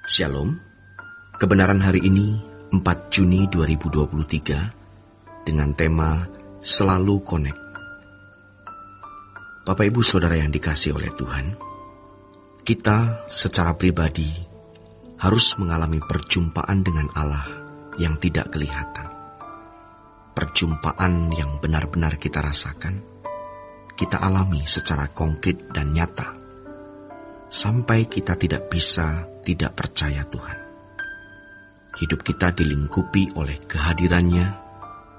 Shalom, kebenaran hari ini 4 Juni 2023 dengan tema Selalu Connect. Bapak Ibu Saudara yang dikasihi oleh Tuhan, kita secara pribadi harus mengalami perjumpaan dengan Allah yang tidak kelihatan. Perjumpaan yang benar-benar kita rasakan, kita alami secara konkret dan nyata, sampai kita tidak bisa tidak percaya Tuhan. Hidup kita dilingkupi oleh kehadirannya,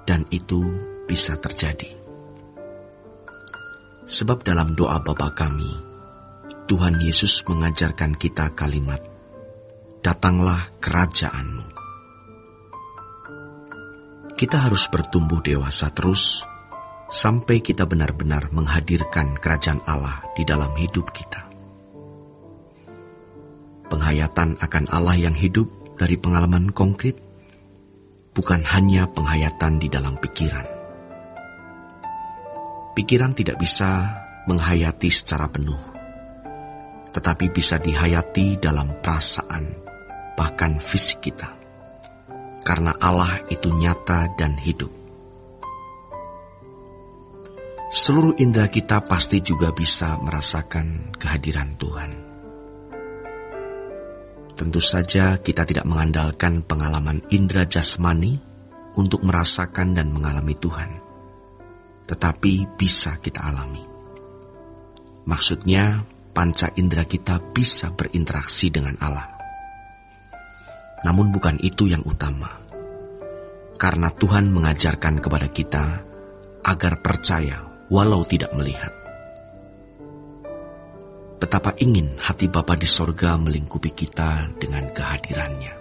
dan itu bisa terjadi. Sebab dalam doa Bapa kami, Tuhan Yesus mengajarkan kita kalimat, "Datanglah kerajaan-Mu." Kita harus bertumbuh dewasa terus, sampai kita benar-benar menghadirkan kerajaan Allah di dalam hidup kita. Penghayatan akan Allah yang hidup dari pengalaman konkret, bukan hanya penghayatan di dalam pikiran. Pikiran tidak bisa menghayati secara penuh, tetapi bisa dihayati dalam perasaan, bahkan fisik kita. Karena Allah itu nyata dan hidup. Seluruh indera kita pasti juga bisa merasakan kehadiran Tuhan. Tentu saja kita tidak mengandalkan pengalaman indera jasmani untuk merasakan dan mengalami Tuhan, tetapi bisa kita alami. Maksudnya, panca indera kita bisa berinteraksi dengan Allah. Namun bukan itu yang utama, karena Tuhan mengajarkan kepada kita agar percaya walau tidak melihat. Betapa ingin hati Bapa di sorga melingkupi kita dengan kehadirannya.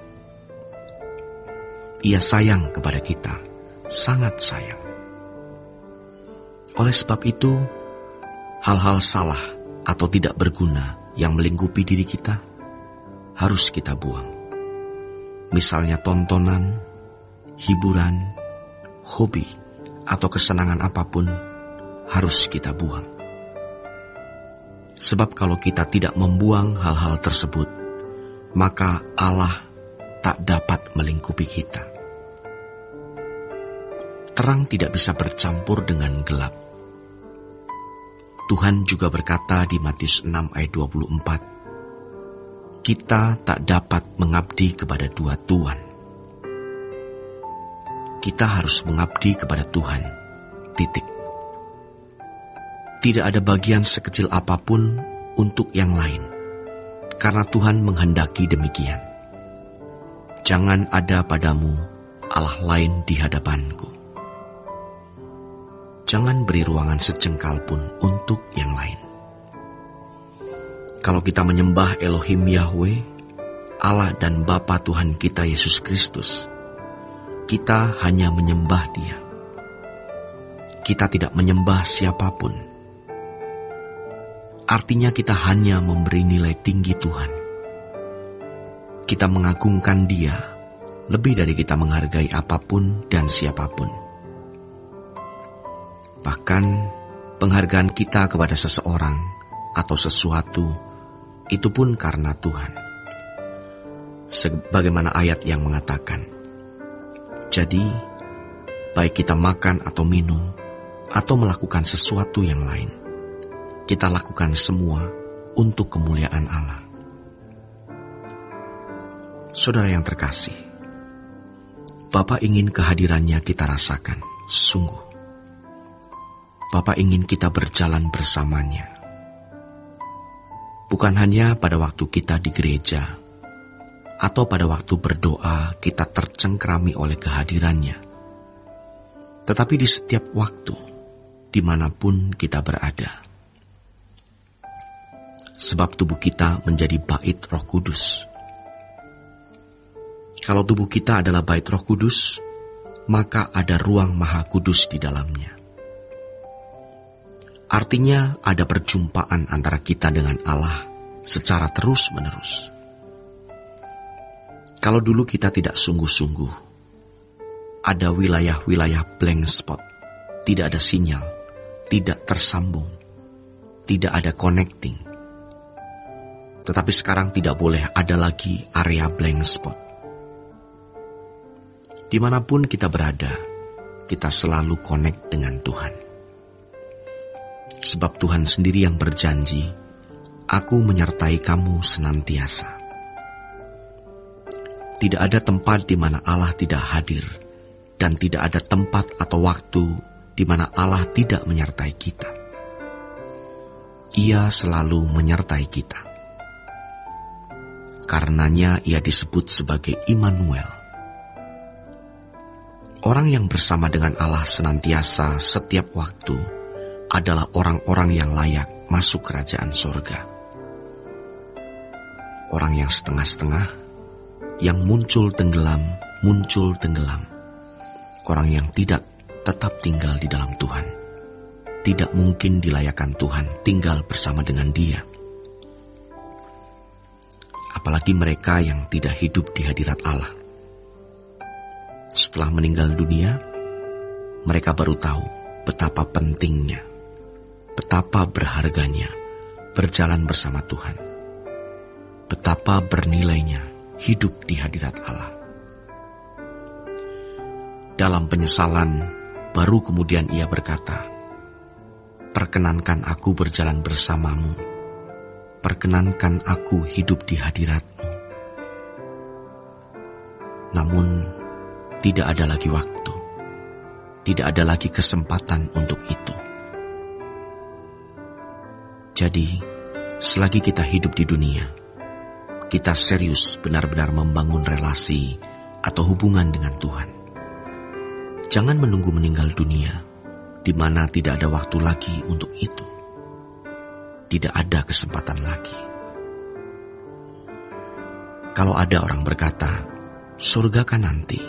Ia sayang kepada kita, sangat sayang. Oleh sebab itu, hal-hal salah atau tidak berguna yang melingkupi diri kita harus kita buang. Misalnya tontonan, hiburan, hobi, atau kesenangan apapun harus kita buang. Sebab kalau kita tidak membuang hal-hal tersebut, maka Allah tak dapat melingkupi kita. Terang tidak bisa bercampur dengan gelap. Tuhan juga berkata di Matius 6 ayat 24, kita tak dapat mengabdi kepada dua tuan. Kita harus mengabdi kepada Tuhan, titik. Tidak ada bagian sekecil apapun untuk yang lain, karena Tuhan menghendaki demikian. Jangan ada padamu Allah lain di hadapanku. Jangan beri ruangan sejengkal pun untuk yang lain. Kalau kita menyembah Elohim Yahweh, Allah dan Bapa Tuhan kita Yesus Kristus, kita hanya menyembah Dia. Kita tidak menyembah siapapun. Artinya kita hanya memberi nilai tinggi Tuhan. Kita mengagungkan Dia lebih dari kita menghargai apapun dan siapapun. Bahkan penghargaan kita kepada seseorang atau sesuatu itu pun karena Tuhan. Sebagaimana ayat yang mengatakan, jadi baik kita makan atau minum atau melakukan sesuatu yang lain, kita lakukan semua untuk kemuliaan Allah. Saudara yang terkasih, Bapa ingin kehadirannya kita rasakan, sungguh. Bapa ingin kita berjalan bersamanya. Bukan hanya pada waktu kita di gereja, atau pada waktu berdoa kita tercengkrami oleh kehadirannya, tetapi di setiap waktu, dimanapun kita berada. Sebab tubuh kita menjadi bait Roh Kudus. Kalau tubuh kita adalah bait Roh Kudus, maka ada ruang Maha Kudus di dalamnya. Artinya ada perjumpaan antara kita dengan Allah secara terus-menerus. Kalau dulu kita tidak sungguh-sungguh, ada wilayah-wilayah blank spot, tidak ada sinyal, tidak tersambung, tidak ada connecting. Tetapi sekarang tidak boleh ada lagi area blank spot. Dimanapun kita berada, kita selalu connect dengan Tuhan. Sebab Tuhan sendiri yang berjanji, "Aku menyertai kamu senantiasa." Tidak ada tempat di mana Allah tidak hadir, dan tidak ada tempat atau waktu di mana Allah tidak menyertai kita. Ia selalu menyertai kita. Karenanya ia disebut sebagai Immanuel. Orang yang bersama dengan Allah senantiasa setiap waktu adalah orang-orang yang layak masuk kerajaan sorga. Orang yang setengah-setengah, yang muncul tenggelam, orang yang tidak tetap tinggal di dalam Tuhan, tidak mungkin dilayakkan Tuhan tinggal bersama dengan Dia. Apalagi mereka yang tidak hidup di hadirat Allah. Setelah meninggal dunia, mereka baru tahu betapa pentingnya, betapa berharganya berjalan bersama Tuhan, betapa bernilainya hidup di hadirat Allah. Dalam penyesalan, baru kemudian ia berkata, "Perkenankan aku berjalan bersamamu, perkenankan aku hidup di hadirat-Mu." Namun, tidak ada lagi waktu, tidak ada lagi kesempatan untuk itu. Jadi, selagi kita hidup di dunia, kita serius benar-benar membangun relasi atau hubungan dengan Tuhan. Jangan menunggu meninggal dunia, di mana tidak ada waktu lagi untuk itu. Tidak ada kesempatan lagi. Kalau ada orang berkata, "Surga kan nanti."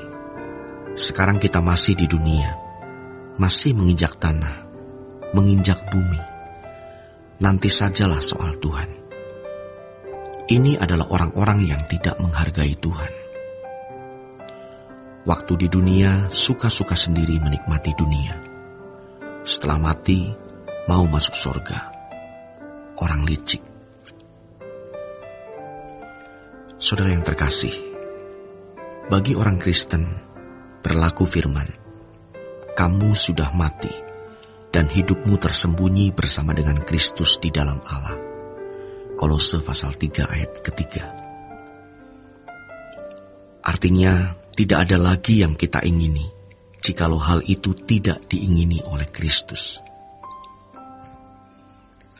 Sekarang kita masih di dunia, masih menginjak tanah, menginjak bumi. Nanti sajalah soal Tuhan. Ini adalah orang-orang yang tidak menghargai Tuhan. Waktu di dunia suka-suka sendiri menikmati dunia. Setelah mati, mau masuk surga. Orang licik. Saudara yang terkasih, bagi orang Kristen, berlaku firman, "Kamu sudah mati, dan hidupmu tersembunyi bersama dengan Kristus di dalam Allah." Kolose pasal 3 ayat ketiga. Artinya, tidak ada lagi yang kita ingini, jikalau hal itu tidak diingini oleh Kristus.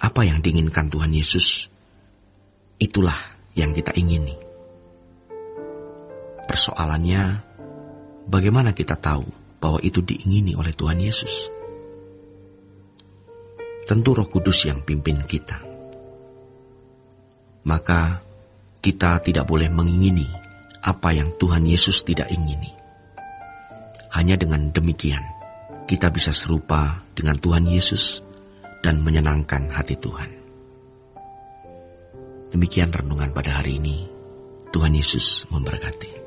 Apa yang diinginkan Tuhan Yesus, itulah yang kita ingini. Persoalannya, bagaimana kita tahu bahwa itu diingini oleh Tuhan Yesus? Tentu Roh Kudus yang pimpin kita. Maka kita tidak boleh mengingini apa yang Tuhan Yesus tidak ingini. Hanya dengan demikian, kita bisa serupa dengan Tuhan Yesus dan menyenangkan hati Tuhan. Demikian renungan pada hari ini. Tuhan Yesus memberkati.